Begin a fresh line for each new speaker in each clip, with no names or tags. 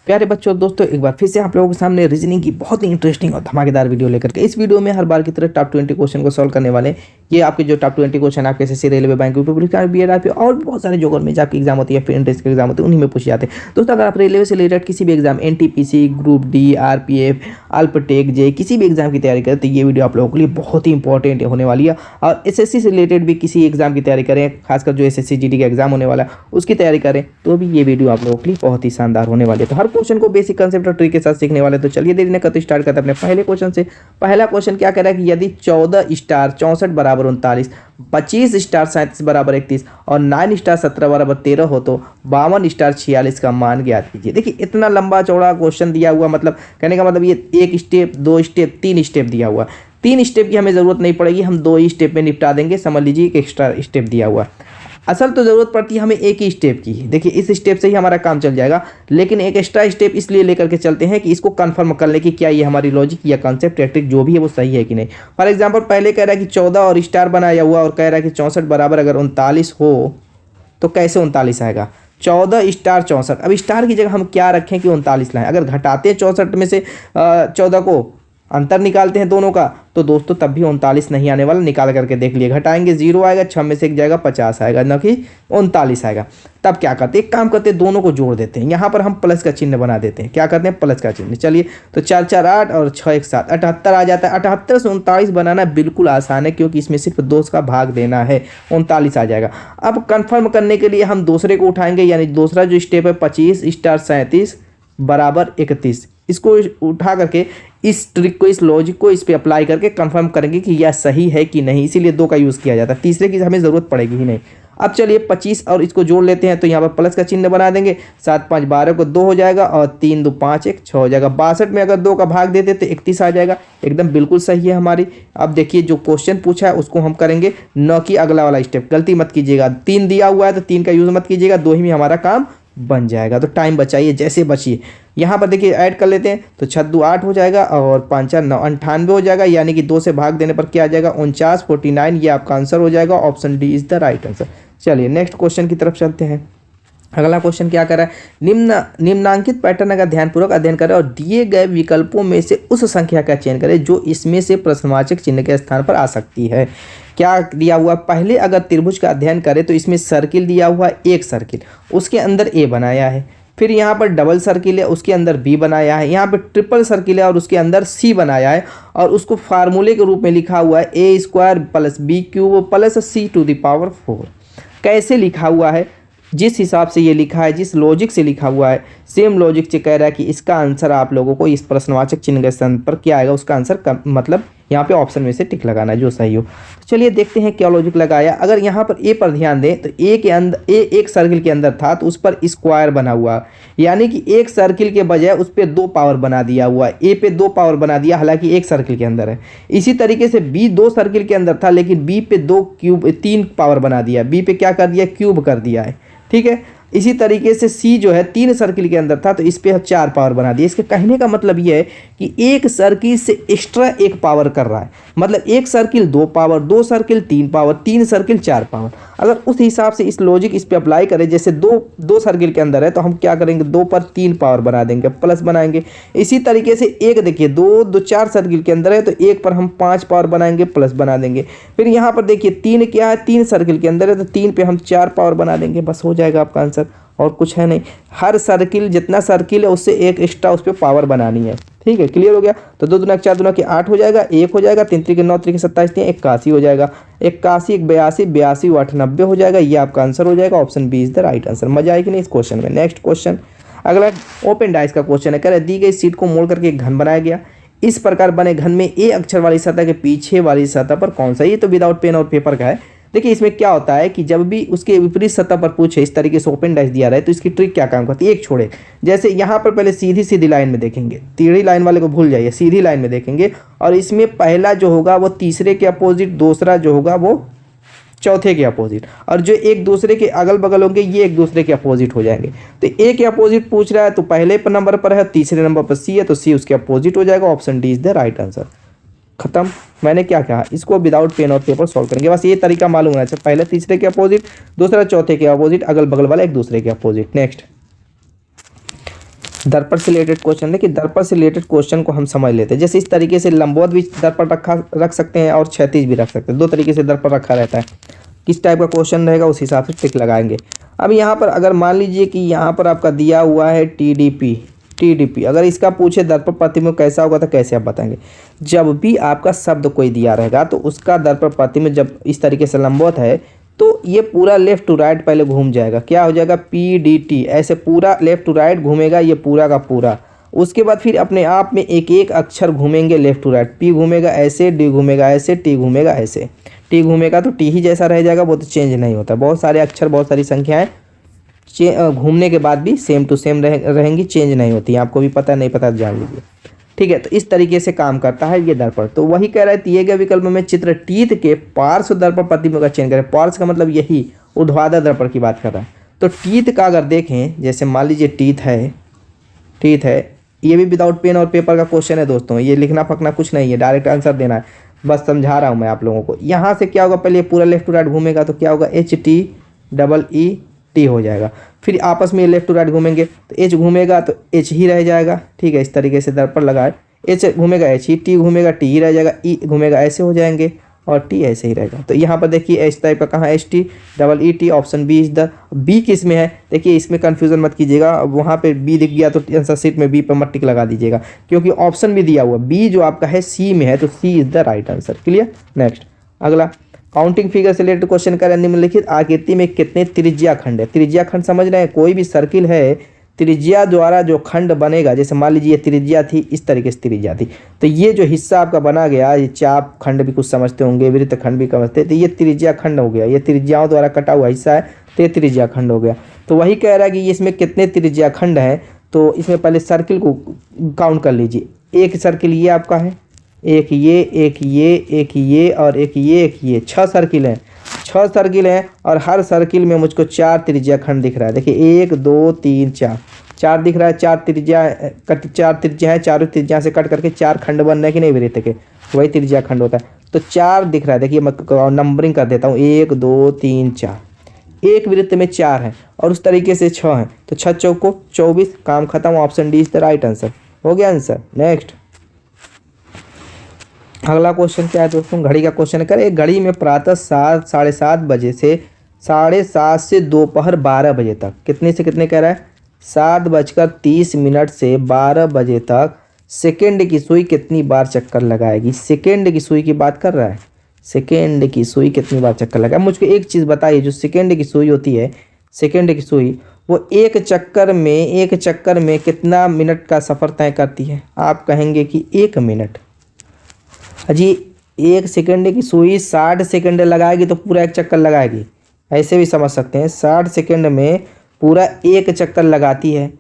प्यारे बच्चों दोस्तों, एक बार फिर से आप लोगों के सामने रीजनिंग की बहुत ही इंटरेस्टिंग और धमाकेदार वीडियो लेकर के इस वीडियो में हर बार की तरह टॉप 20 क्वेश्चन को सॉल्व करने वाले ये आपके जो टॉप 20 क्वेश्चन आपके एसएससी रेलवे बैंक बीएड और भी बहुत सारे जो गवर्नमेंट जॉब की एग्जाम होती है, फिर एंट्रेंस की एग्जाम होती है, उन्हीं में पूछे जाते हैं। दोस्तों, अगर आप रेलवे से रिलेटेड किसी भी exam NTPC, group D, RPF, अल्पटेक, जे किसी भी एग्जाम की तैयारी करें तो ये वीडियो आप लोगों के लिए बहुत ही इंपॉर्टेंट होने वाली है। और एसएससी से रिलेटेड भी किसी एग्जाम की तैयारी करें, खासकर जो एसएससी जीडी का एग्जाम होने वाला है उसकी तैयारी करें तो भी ये वीडियो आप लोगों के लिए बहुत ही शानदार होने वाली है। तो हर क्वेश्चन को बेसिक कंसेप्ट और ट्रिक के साथ सीखने वाले। तो चलिए देरी न करते स्टार्ट करते हैं अपने पहले क्वेश्चन से। पहला क्वेश्चन क्या कह रहा है कि यदि 14 स्टार 64 बराबर 39, 25 स्टार 37 बराबर 31 और 9 स्टार 17 बराबर 13 हो तो 52 स्टार 46 का मान ज्ञात कीजिए। देखिए इतना लंबा चौड़ा क्वेश्चन दिया हुआ, मतलब कहने का मतलब ये एक स्टेप, दो स्टेप, तीन स्टेप दिया हुआ। 3 स्टेप की हमें ज़रूरत नहीं पड़ेगी, हम 2 ही स्टेप में निपटा देंगे। समझ लीजिए एक एक्स्ट्रा स्टेप दिया हुआ। असल तो ज़रूरत पड़ती है हमें एक ही स्टेप की। देखिए इस स्टेप से ही हमारा काम चल जाएगा, लेकिन एक एक्स्ट्रा स्टेप इसलिए लेकर के चलते हैं कि इसको कंफर्म कर ले कि क्या ये हमारी लॉजिक या कॉन्सेप्ट या ट्रिक जो भी है वो सही है कि नहीं। फॉर एग्जांपल पहले कह रहा है कि 14 और स्टार बनाया हुआ और कह रहा है कि 64 बराबर अगर 39 हो तो कैसे 39 आएगा। 14 स्टार 64, अब स्टार की जगह हम क्या रखें कि 39 लाएँ। अगर घटाते हैं 64 में से 14 को, अंतर निकालते हैं दोनों का, तो दोस्तों तब भी 39 नहीं आने वाला। निकाल करके देख लिए, घटाएंगे 0 आएगा, 6 में से 1 जाएगा 50 आएगा, न कि 39 आएगा। तब क्या करते हैं, एक काम करते हैं दोनों को जोड़ देते हैं। यहाँ पर हम प्लस का चिन्ह बना देते हैं। क्या करते हैं, प्लस का चिन्ह। चलिए तो 4 4 8 और 6 1 7, 78 आ जाता है। 78 से 39 बनाना बिल्कुल आसान है, क्योंकि इसमें सिर्फ 2 का भाग देना है, 39 आ जाएगा। अब कन्फर्म करने के लिए हम दूसरे को उठाएंगे, यानी दूसरा जो स्टेप है 25 स्टार 37 बराबर 31, इसको उठा करके इस ट्रिक को, इस लॉजिक को इस पे अप्लाई करके कंफर्म करेंगे कि यह सही है कि नहीं। इसीलिए 2 का यूज़ किया जाता है, तीसरे की हमें ज़रूरत पड़ेगी ही नहीं। अब चलिए 25 और इसको जोड़ लेते हैं, तो यहाँ पर प्लस का चिन्ह बना देंगे। 7 5 12 को 2 हो जाएगा और 3 2 5 1 6 हो जाएगा। 62 में अगर 2 का भाग देते तो 31 आ जाएगा। एकदम बिल्कुल सही है हमारी। अब देखिए जो क्वेश्चन पूछा है उसको हम करेंगे, न कि अगला वाला स्टेप। गलती मत कीजिएगा, 3 दिया हुआ है तो 3 का यूज़ मत कीजिएगा, 2 ही में हमारा काम बन जाएगा। तो टाइम बचाइए जैसे बचिए। यहाँ पर देखिए ऐड कर लेते हैं, तो 6 2 8 हो जाएगा और 5 4 9 98 हो जाएगा, यानी कि 2 से भाग देने पर क्या आ जाएगा 49 49। ये आपका आंसर हो जाएगा। Option D is the right answer. चलिए नेक्स्ट क्वेश्चन की तरफ चलते हैं। अगला क्वेश्चन क्या कर रहा है, निम्नांकित पैटर्न का ध्यानपूर्वक अध्ययन करें और दिए गए विकल्पों में से उस संख्या का चयन करें जो इसमें से प्रश्नवाचक चिन्ह के स्थान पर आ सकती है। क्या दिया हुआ, पहले अगर त्रिभुज का अध्ययन करें तो इसमें सर्किल दिया हुआ है, एक सर्किल, उसके अंदर ए बनाया है। फिर यहाँ पर डबल सर्किल है, उसके अंदर बी बनाया है। यहाँ पर ट्रिपल सर्किल है और उसके अंदर सी बनाया है, और उसको फार्मूले के रूप में लिखा हुआ है A square plus B cube plus C to the power 4। कैसे लिखा हुआ है, जिस हिसाब से ये लिखा है, जिस लॉजिक से लिखा हुआ है, सेम लॉजिक से कह रहा है कि इसका आंसर आप लोगों को इस प्रश्नवाचक चिन्ह के स्थान पर क्या आएगा, उसका आंसर मतलब यहाँ पे ऑप्शन में से टिक लगाना है जो सही हो। तो चलिए देखते हैं क्या लॉजिक लगाया। अगर यहाँ पर ए पर ध्यान दें तो ए के अंदर, ए एक सर्किल के अंदर था तो उस पर स्क्वायर बना हुआ, यानी कि एक सर्किल के बजाय उस पर 2 पावर बना दिया हुआ। ए पे 2 पावर बना दिया, हालांकि एक सर्किल के अंदर है। इसी तरीके से बी 2 सर्किल के अंदर था, लेकिन बी पे 3 पावर बना दिया। बी पे क्या कर दिया, क्यूब कर दिया है, ठीक है। इसी तरीके से सी जो है 3 सर्किल के अंदर था तो इस पे 4 पावर बना दिया। इसके कहने का मतलब ये है कि एक सर्किल से एक्स्ट्रा 1 पावर कर रहा है, मतलब एक circle 2 power, 2 circle 3 power, 3 circle 4 power. अगर उस हिसाब से इस लॉजिक इस पे अप्लाई करें, जैसे 2 सर्किल के अंदर है तो हम क्या करेंगे, 2 पर 3 पावर बना देंगे, प्लस बनाएंगे। इसी तरीके से एक देखिए 2 4 सर्किल के अंदर है तो 1 पर हम 5 पावर बनाएंगे, प्लस बना देंगे। फिर यहाँ पर देखिए 3 क्या है, 3 सर्किल के अंदर है तो 3 पे हम 4 पावर बना देंगे, बस हो जाएगा आपका आंसर। और कुछ है नहीं, हर सर्किल जितना सर्किल है उससे एक एक्स्ट्रा उस पर पावर बनानी है, ठीक है। क्लियर हो गया। तो 2 दूना 4 दूना 8 हो जाएगा, 1 हो जाएगा, 3 3 9 3 27 81 हो जाएगा। 81 1 82 82 8 90 हो जाएगा। ये आपका आंसर हो जाएगा। Option B is the right answer. मजा आएगी नहीं इस क्वेश्चन में। नेक्स्ट क्वेश्चन, अगला ओपन डाइस का क्वेश्चन है। कह रहा है दी गई सीट को मोड़ करके एक घन बनाया गया। इस प्रकार बने घन में ए अक्षर वाली सतह के पीछे वाली सतह पर कौन सा, ये तो विदाउट पेन और पेपर का है। देखिए इसमें क्या होता है कि जब भी उसके विपरीत सतह पर पूछे, इस तरीके से ओपन डैश दिया रहा है तो इसकी ट्रिक क्या काम करती है, एक छोड़े। जैसे यहाँ पर पहले सीधी सीधी लाइन में देखेंगे, टेढ़ी लाइन वाले को भूल जाइए, सीधी लाइन में देखेंगे, और इसमें पहला जो होगा वो तीसरे के अपोजिट, दूसरा जो होगा वो चौथे के अपोजिट, और जो एक दूसरे के अगल बगल होंगे ये एक दूसरे के अपोजिट हो जाएंगे। तो ए के अपोजिट पूछ रहा है तो पहले नंबर पर है, तीसरे नंबर पर सी है तो सी उसके अपोजिट हो जाएगा। Option D is the right answer. खत्म। मैंने क्या कहा, इसको विदाउट पेन और पेपर सॉल्व करेंगे, बस ये तरीका मालूम होना चाहिए। पहले तीसरे के अपोजिट, दूसरा चौथे के अपोजिट, अगल बगल वाला एक दूसरे के अपोजिट। नेक्स्ट दर्पण से रिलेटेड क्वेश्चन, देखिए दर्पण से रिलेटेड क्वेश्चन को हम समझ लेते हैं। जैसे इस तरीके से लंबवत भी दर्पण रख सकते हैं और क्षैतिज भी रख सकते हैं, दो तरीके से दर्पण रखा रहता है। किस टाइप का क्वेश्चन रहेगा उस हिसाब से टिक लगाएंगे। अब यहाँ पर अगर मान लीजिए कि यहाँ पर आपका दिया हुआ है टीडीपी, अगर इसका पूछे दर्पण प्रतिबिंब कैसा होगा तो कैसे आप बताएंगे। जब भी आपका शब्द कोई दिया रहेगा तो उसका दर्पण प्रतिबिंब जब इस तरीके से लंबवत है तो ये पूरा लेफ्ट टू राइट पहले घूम जाएगा, क्या हो जाएगा PDT, ऐसे पूरा लेफ्ट टू राइट घूमेगा ये पूरा का पूरा। उसके बाद फिर अपने आप में एक एक अक्षर घूमेंगे लेफ्ट टू राइट, P घूमेगा ऐसे, D घूमेगा ऐसे, T घूमेगा ऐसे। T घूमेगा तो T ही जैसा रह जाएगा, वो तो चेंज नहीं होता। बहुत सारे अक्षर, बहुत सारी संख्याएं घूमने के बाद भी सेम टू सेम रहेंगी, चेंज नहीं होती। आपको भी पता नहीं पता जान लीजिए, ठीक है। तो इस तरीके से काम करता है ये दर्पण। तो वही कह रहा है दिए गए विकल्प में चित्र टीथ के पार्श्व दर्पण प्रतिबिंब का चयन करें। पार्श्व का मतलब यही ऊर्ध्वाधर दर्पण की बात कर रहा है। तो टीथ का अगर देखें, जैसे मान लीजिए टीथ है, ये भी विदाउट पेन और पेपर का क्वेश्चन है दोस्तों, ये लिखना फकना कुछ नहीं है, डायरेक्ट आंसर देना है, बस समझा रहा हूँ मैं आप लोगों को। यहाँ से क्या होगा, पहले पूरा लेफ्ट टू राइट घूमेगा तो क्या होगा HTEET हो जाएगा। फिर आपस में लेफ्ट टू राइट घूमेंगे तो H घूमेगा तो H ही रह जाएगा, ठीक है। इस तरीके से दर्पण लगाए, H घूमेगा H ही, T घूमेगा T ही रह जाएगा, E घूमेगा ऐसे हो जाएंगे और T ऐसे ही रहेगा। तो यहाँ पर देखिए H टाइप का कहाँ HTEET, option B is the. B किस में है, देखिए इसमें कन्फ्यूजन मत कीजिएगा, वहाँ पे बी दिख गया तो आंसर शीट में बी पर मत टिक लगा दीजिएगा, क्योंकि ऑप्शन भी दिया हुआ बी जो आपका है सी में है, तो C is the right answer. Clear. Next अगला काउंटिंग फिगर से रिलेटेड क्वेश्चन करें। निम्नलिखित आकृति में कितने त्रिज्या खंड है। त्रिज्या खंड समझ रहे हैं, कोई भी सर्किल है त्रिज्या द्वारा जो खंड बनेगा, जैसे मान लीजिए त्रिज्या थी, इस तरीके से त्रिज्या थी, तो ये जो हिस्सा आपका बना गया, ये चाप खंड भी कुछ समझते होंगे, वृत्त खंड भी समझते हैं, तो ये त्रिज्या खंड हो गया, ये त्रिज्याओं द्वारा कटा हुआ हिस्सा है, तो ये त्रिज्या खंड हो गया। तो वही कह रहा है कि इसमें कितने त्रिज्या खंड हैं, तो इसमें पहले सर्किल को काउंट कर लीजिए। एक सर्किल ये आपका है, एक ये, एक ये, एक ये और एक ये, 6 सर्किल हैं, 6 सर्किल हैं और हर सर्किल में मुझको 4 त्रिज्या खंड दिख रहा है। देखिए 1 2 3 4 दिख रहा है, 4 त्रिज्या है, चारों त्रिज्या से कट करके 4 खंड बन रहे हैं कि नहीं वृत्त के, वही त्रिज्या खंड होता है। तो 4 दिख रहा है, देखिए मैं नंबरिंग कर देता हूँ, 1 2 3 4, एक वृत्त में 4 हैं और उस तरीके से 6 हैं, तो 6 चौको 24, काम खत्म। Option D is the right answer, हो गया आंसर। नेक्स्ट अगला क्वेश्चन क्या है दोस्तों, घड़ी का क्वेश्चन करें। एक घड़ी में प्रातः 7 साढ़े 7 बजे से 7:30 से दोपहर 12 बजे तक, कितने से कितने कह रहा है, 7:30 से 12 बजे तक सेकेंड की सुई कितनी बार चक्कर लगाएगी। सेकेंड की सुई की बात कर रहा है, सेकेंड की सुई कितनी बार चक्कर लगाए। मुझको एक चीज़ बताइए, जो सेकेंड की सुई होती है, सेकेंड की सुई वो एक चक्कर में कितना मिनट का सफ़र तय करती है। आप कहेंगे कि 1 मिनट। अजी 1 सेकंड की सुई 60 सेकंड लगाएगी तो पूरा एक चक्कर लगाएगी, ऐसे भी समझ सकते हैं। 60 सेकंड में पूरा एक चक्कर लगाती है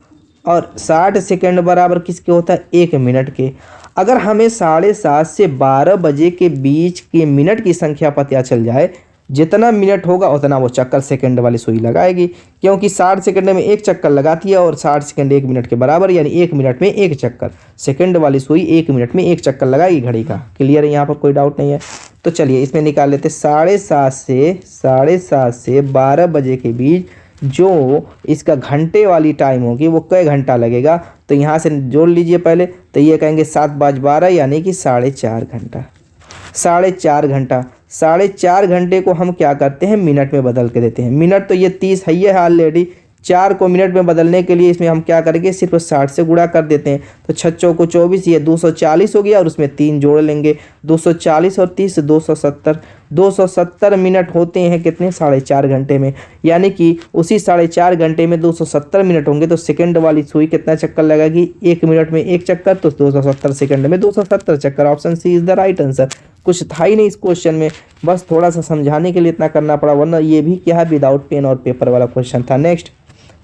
और 60 सेकंड बराबर किसके होता है, 1 मिनट के। अगर हमें 7:30 से 12 बजे के बीच के मिनट की संख्या पता चल जाए, जितना मिनट होगा उतना वो चक्कर सेकंड वाली सुई लगाएगी, क्योंकि 60 सेकंड में एक चक्कर लगाती है और 60 सेकंड 1 मिनट के बराबर, यानी 1 मिनट में एक चक्कर। सेकंड वाली सुई 1 मिनट में एक चक्कर लगाएगी घड़ी का। क्लियर है, यहाँ पर कोई डाउट नहीं है। तो चलिए इसमें निकाल लेते, 7:30 से 12 बजे के बीच जो इसका घंटे वाली टाइम होगी वो कई घंटा लगेगा। तो यहाँ से जोड़ लीजिए पहले, तो ये कहेंगे 7/12 यानी कि 4.5 घंटा। 4.5 घंटा, 4.5 घंटे को हम क्या करते हैं, मिनट में बदल के देते हैं। मिनट तो ये 30 है, ये ऑलरेडी 4 को मिनट में बदलने के लिए इसमें हम क्या करेंगे, सिर्फ 60 से गुणा कर देते हैं। तो 6 चौको 24, ये 240 हो गया और उसमें 3 जोड़ लेंगे, 240 और 30 270 मिनट होते हैं कितने, 4.5 घंटे में। यानी कि उसी 4.5 घंटे में 270 मिनट होंगे, तो सेकंड वाली सुई कितना चक्कर लगेगी, 1 मिनट में एक चक्कर, तो 270 सेकंड में 270 चक्कर। Option C is the right answer. कुछ था ही नहीं इस क्वेश्चन में, बस थोड़ा सा समझाने के लिए इतना करना पड़ा, वरना ये भी क्या है, विदाउट पेन और पेपर वाला क्वेश्चन था। नेक्स्ट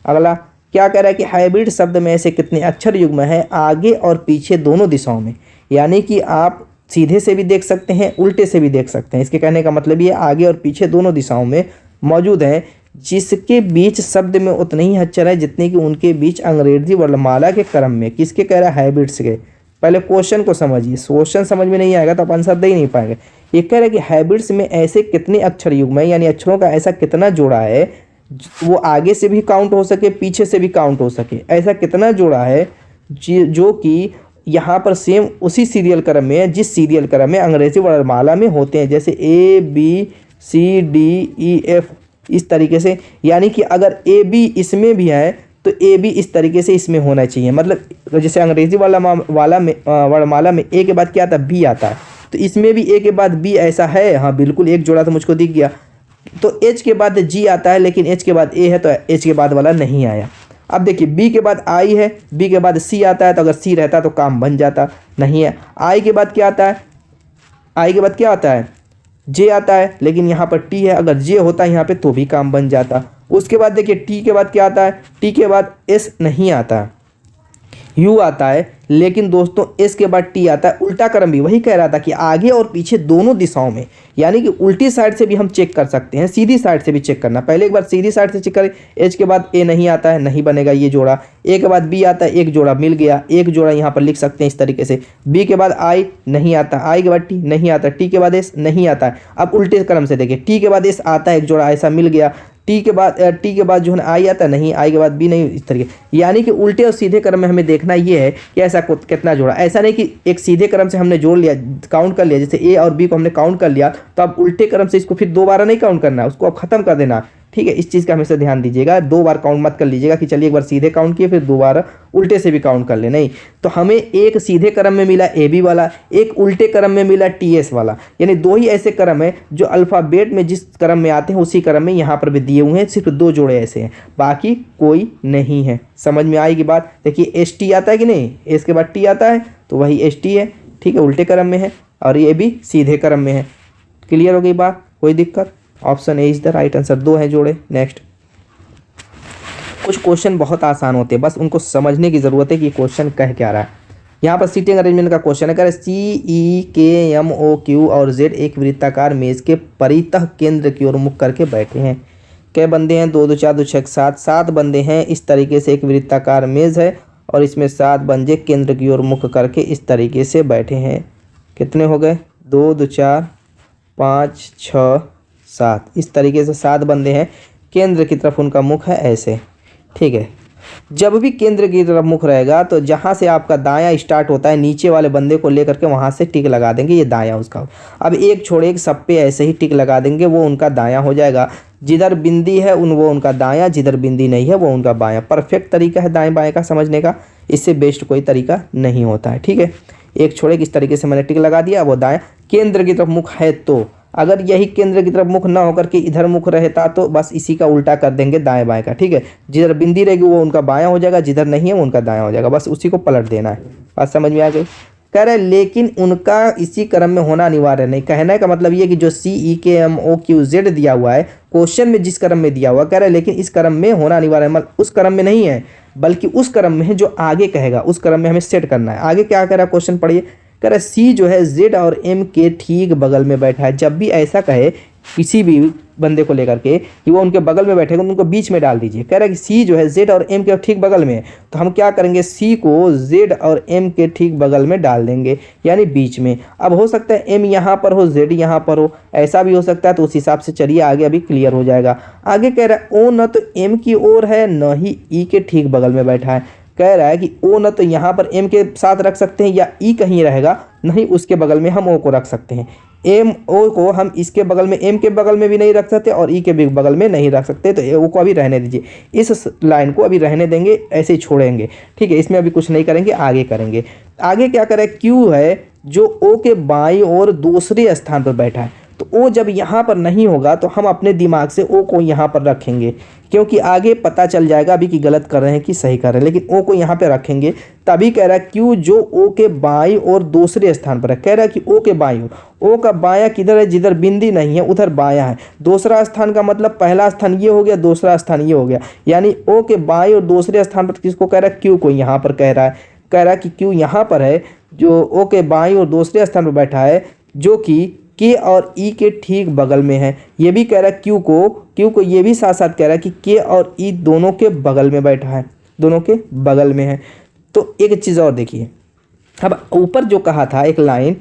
अगला क्या कह रहा है कि हाइब्रिड शब्द में ऐसे कितने अक्षर युग्म है आगे और पीछे दोनों दिशाओं में। यानी कि आप सीधे से भी देख सकते हैं, उल्टे से भी देख सकते हैं। इसके कहने का मतलब ये आगे और पीछे दोनों दिशाओं में मौजूद हैं, जिसके बीच शब्द में उतने ही अक्षर है जितने कि उनके बीच अंग्रेजी वर्णमाला के क्रम में। किसके कह रहा है, हाइब्रिड्स के। पहले क्वेश्चन को समझिए, क्वेश्चन समझ में नहीं आएगा तो आप आंसर दे ही नहीं पाएंगे। ये कह रहे हैं कि हाइब्रिड्स में ऐसे कितने अक्षर युग्म है, यानी अक्षरों का ऐसा कितना जोड़ा है वो आगे से भी काउंट हो सके, पीछे से भी काउंट हो सके। ऐसा कितना जोड़ा है जो कि यहाँ पर सेम उसी सीरियल क्रम में है जिस सीरियल क्रम में अंग्रेजी वर्णमाला में होते हैं, जैसे ABCDEF इस तरीके से। यानी कि अगर AB इसमें भी है तो AB इस तरीके से इसमें होना चाहिए। मतलब जैसे अंग्रेजी वर्णमाला में A के बाद क्या आता है, B आता है, तो इसमें भी A के बाद B ऐसा है। हाँ बिल्कुल, एक जोड़ा तो मुझको दिख गया। तो H के बाद G आता है, लेकिन H के बाद A है तो H के बाद वाला नहीं आया। अब देखिए B के बाद I है, B के बाद C आता है, तो अगर C रहता तो काम बन जाता, नहीं है। I के बाद क्या आता है, I के बाद क्या आता है, J आता है, लेकिन यहाँ पर T है, अगर J होता है यहाँ पे तो भी काम बन जाता। उसके बाद देखिए T के बाद क्या आता है, T के बाद S नहीं आता, U आता है, लेकिन दोस्तों S के बाद T आता है। उल्टा क्रम भी वही कह रहा था कि आगे और पीछे दोनों दिशाओं में, यानी कि उल्टी साइड से भी हम चेक कर सकते हैं, सीधी साइड से भी चेक करना। पहले एक बार सीधी साइड से चेक करें, H के बाद A नहीं आता है, नहीं बनेगा ये जोड़ा। A के बाद B आता है, एक जोड़ा मिल गया, एक जोड़ा यहाँ पर लिख सकते हैं इस तरीके से। B के बाद I नहीं आता, I के बाद T नहीं आता, T के बाद S नहीं आता है। अब उल्टे क्रम से देखिए, T के बाद S आता है, एक जोड़ा ऐसा मिल गया। T के बाद जो है I आता नहीं, I के बाद B नहीं, इस तरीके। यानी कि उल्टे और सीधे क्रम में हमें देखना ये है कि ऐसा कितना जोड़ा। ऐसा नहीं कि एक सीधे क्रम से हमने जोड़ लिया, काउंट कर लिया, जैसे A और B को हमने काउंट कर लिया, तो अब उल्टे क्रम से इसको फिर दोबारा नहीं काउंट करना है, उसको अब खत्म कर देना। ठीक है, इस चीज़ का हमेशा ध्यान दीजिएगा। दो बार काउंट मत कर लीजिएगा कि चलिए एक बार सीधे काउंट किए फिर दोबारा उल्टे से भी काउंट कर ले, नहीं। तो हमें एक सीधे क्रम में मिला AB वाला, एक उल्टे क्रम में मिला TS वाला, यानी दो ही ऐसे क्रम है जो अल्फ़ाबेट में जिस क्रम में आते हैं उसी क्रम में यहाँ पर भी दिए हुए हैं। सिर्फ दो जोड़े ऐसे हैं, बाकी कोई नहीं है। समझ में आएगी बात। देखिए ST आता है कि नहीं, S के बाद T आता है तो वही ST है। ठीक है, उल्टे क्रम में है, और ये भी सीधे क्रम में है। क्लियर हो गई बात, कोई दिक्कत। Option A is the right answer. दो हैं जोड़े। नेक्स्ट, कुछ क्वेश्चन बहुत आसान होते हैं, बस उनको समझने की ज़रूरत है कि क्वेश्चन कह क्या रहा है। यहाँ पर सीटिंग अरेंजमेंट का क्वेश्चन है, कह रहे CEKMOQ और Z एक वृत्ताकार मेज के परितः केंद्र की ओर मुख करके बैठे हैं। कै बंदे हैं, 2 2 4 2 6 7, 7 बंदे हैं। इस तरीके से एक वृत्ताकार मेज है और इसमें 7 बंदे केंद्र की ओर मुख करके इस तरीके से बैठे हैं। कितने हो गए, 2 2 4 5 6 7, इस तरीके से 7 बंदे हैं। केंद्र की तरफ उनका मुख है ऐसे। ठीक है, जब भी केंद्र की तरफ मुख रहेगा तो जहाँ से आपका दायां स्टार्ट होता है नीचे वाले बंदे को लेकर के वहाँ से टिक लगा देंगे, ये दायां उसका। अब एक छोड़ एक सब पे ऐसे ही टिक लगा देंगे, वो उनका दायां हो जाएगा। जिधर बिंदी है वो उनका दायां, जिधर बिंदी नहीं है वो उनका बायां। परफेक्ट तरीका है दाएं बाएं का समझने का, इससे बेस्ट कोई तरीका नहीं होता है। ठीक है, एक छोड़े इस तरीके से मैंने टिक लगा दिया, वो दायां। केंद्र की तरफ मुख है, तो अगर यही केंद्र की तरफ मुख ना होकर के इधर मुख रहता तो बस इसी का उल्टा कर देंगे दाएं बाएं का। ठीक है, जिधर बिंदी रहेगी वो उनका बायां हो जाएगा, जिधर नहीं है वो उनका दायां हो जाएगा, बस उसी को पलट देना है। बात समझ में आ गई। कह रहे लेकिन उनका इसी क्रम में होना अनिवार्य नहीं। कहने का मतलब ये कि जो CEKMOQ Z दिया हुआ है क्वेश्चन में, जिस क्रम में दिया हुआ, कह रहे लेकिन इस क्रम में होना अनिवार्य है। मतलब उस क्रम में नहीं है, बल्कि उस क्रम में है जो आगे कहेगा, उस क्रम में हमें सेट करना है। आगे क्या कह रहा है क्वेश्चन पढ़िए। कह रहा है C जो है Z और M के ठीक बगल में बैठा है। जब भी ऐसा कहे किसी भी बंदे को लेकर के कि वो उनके बगल में बैठेगा, उनको बीच में डाल दीजिए। कह रहा है कि C जो है Z और M के ठीक बगल में है, तो हम क्या करेंगे, C को Z और M के ठीक बगल में डाल देंगे, यानी बीच में। अब हो सकता है M यहाँ पर हो, Z यहाँ पर हो, ऐसा भी हो सकता है। तो उस हिसाब से चलिए आगे अभी क्लियर हो जाएगा। आगे कह रहा है O न तो M की ओर है न ही E के ठीक बगल में बैठा है। कह रहा है कि O न तो यहाँ पर M के साथ रख सकते हैं या E कहीं रहेगा, नहीं उसके बगल में हम O को रख सकते हैं। O को हम इसके बगल में, M के बगल में भी नहीं रख सकते और E के भी बगल में नहीं रख सकते, तो O को अभी रहने दीजिए। इस लाइन को अभी रहने देंगे, ऐसे ही छोड़ेंगे। ठीक है, इसमें अभी कुछ नहीं करेंगे, आगे करेंगे। आगे क्या करें, Q है जो O के बाईं ओर दूसरे स्थान पर बैठा है। तो O जब यहाँ पर नहीं होगा तो हम अपने दिमाग से O को यहाँ पर रखेंगे, क्योंकि आगे पता चल जाएगा अभी कि गलत कर रहे हैं कि सही कर रहे हैं, लेकिन O को यहाँ पे रखेंगे। तभी कह रहा है Q जो O के बाईं और दूसरे स्थान पर है। कह रहा है कि O के बाईं ओर, O का बायां किधर है, जिधर बिंदी नहीं है उधर बायां है। दूसरा स्थान का मतलब पहला स्थान ये हो गया, दूसरा स्थान ये हो गया, यानी O के बाईं और दूसरे स्थान पर किसको कह रहा है, Q को यहाँ पर कह रहा है। कह रहा है कि Q यहाँ पर है, जो O के बाईं और दूसरे स्थान पर बैठा है, जो कि K और E के ठीक बगल में है। ये भी कह रहा है Q को ये भी साथ साथ कह रहा है कि K और E दोनों के बगल में बैठा है, दोनों के बगल में है। तो एक चीज़ और देखिए, अब ऊपर जो कहा था एक लाइन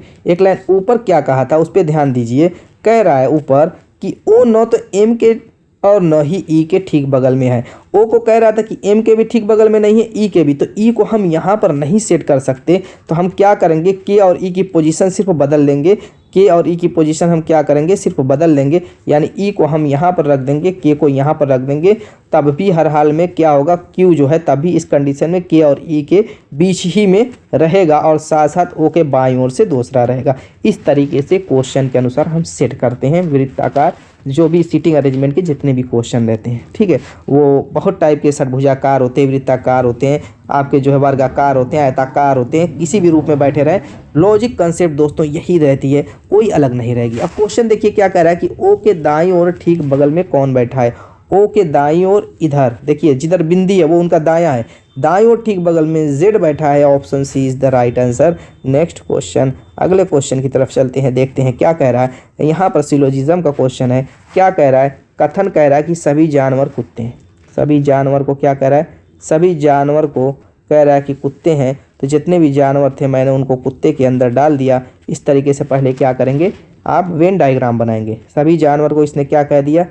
ऊपर क्या कहा था उस पर ध्यान दीजिए। कह रहा है ऊपर कि O न तो M के और न ही ई के ठीक बगल में है। ओ को कह रहा था कि एम के भी ठीक बगल में नहीं है, ई के भी, तो ई को हम यहाँ पर नहीं सेट कर सकते। तो हम क्या करेंगे, के और ई की पोजीशन सिर्फ बदल लेंगे। के और ई की पोजीशन हम क्या करेंगे, सिर्फ बदल लेंगे। यानी ई को हम यहाँ पर रख देंगे, के को यहाँ पर रख देंगे। तब भी हर हाल में क्या होगा, क्यू जो है तभी इस कंडीशन में के और ई के बीच ही में रहेगा और साथ साथ ओ के बाईं ओर से दूसरा रहेगा। इस तरीके से क्वेश्चन के अनुसार हम सेट करते हैं वृत्ताकार जो भी सीटिंग अरेंजमेंट के जितने भी क्वेश्चन रहते हैं। ठीक है, वो बहुत टाइप के षटभुजाकार होते हैं, वृत्ताकार होते हैं, आपके जो है वर्गाकार होते हैं, आयताकार होते हैं, किसी भी रूप में बैठे रहें। लॉजिक कंसेप्ट दोस्तों यही रहती है, कोई अलग नहीं रहेगी। अब क्वेश्चन देखिए क्या कह रहा है कि ओ के दाईं ओर ठीक बगल में कौन बैठा है। ओ के दाईं ओर इधर देखिए जिधर बिंदी है वो उनका दायां है, दाईं ओर ठीक बगल में जेड बैठा है। Option C is the right answer. Next question, अगले क्वेश्चन की तरफ चलते हैं, देखते हैं क्या कह रहा है। यहाँ पर सिलोजिज्म का क्वेश्चन है। क्या कह रहा है, कथन कह रहा है कि सभी जानवर कुत्ते हैं। सभी जानवर को क्या कह रहा है, सभी जानवर को कह रहा है कि कुत्ते हैं। तो जितने भी जानवर थे मैंने उनको कुत्ते के अंदर डाल दिया। इस तरीके से पहले क्या करेंगे, आप वेन डायग्राम बनाएंगे। सभी जानवर को इसने क्या कह दिया,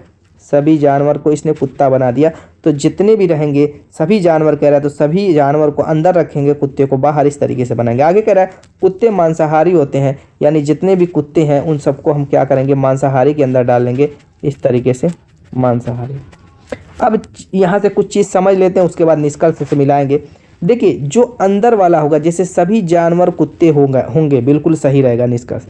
सभी जानवर को इसने कुत्ता बना दिया। तो जितने भी रहेंगे सभी जानवर कह रहा है, तो सभी जानवर को अंदर रखेंगे, कुत्ते को बाहर, इस तरीके से बनाएंगे। आगे कह रहा है कुत्ते मांसाहारी होते हैं, यानी जितने भी कुत्ते हैं उन सबको हम क्या करेंगे, मांसाहारी के अंदर डाल लेंगे, इस तरीके से मांसाहारी। अब यहाँ से कुछ चीज़ समझ लेते हैं, उसके बाद निष्कर्ष से मिलाएंगे। देखिए जो अंदर वाला होगा, जैसे सभी जानवर कुत्ते होंगे बिल्कुल सही रहेगा निष्कर्ष।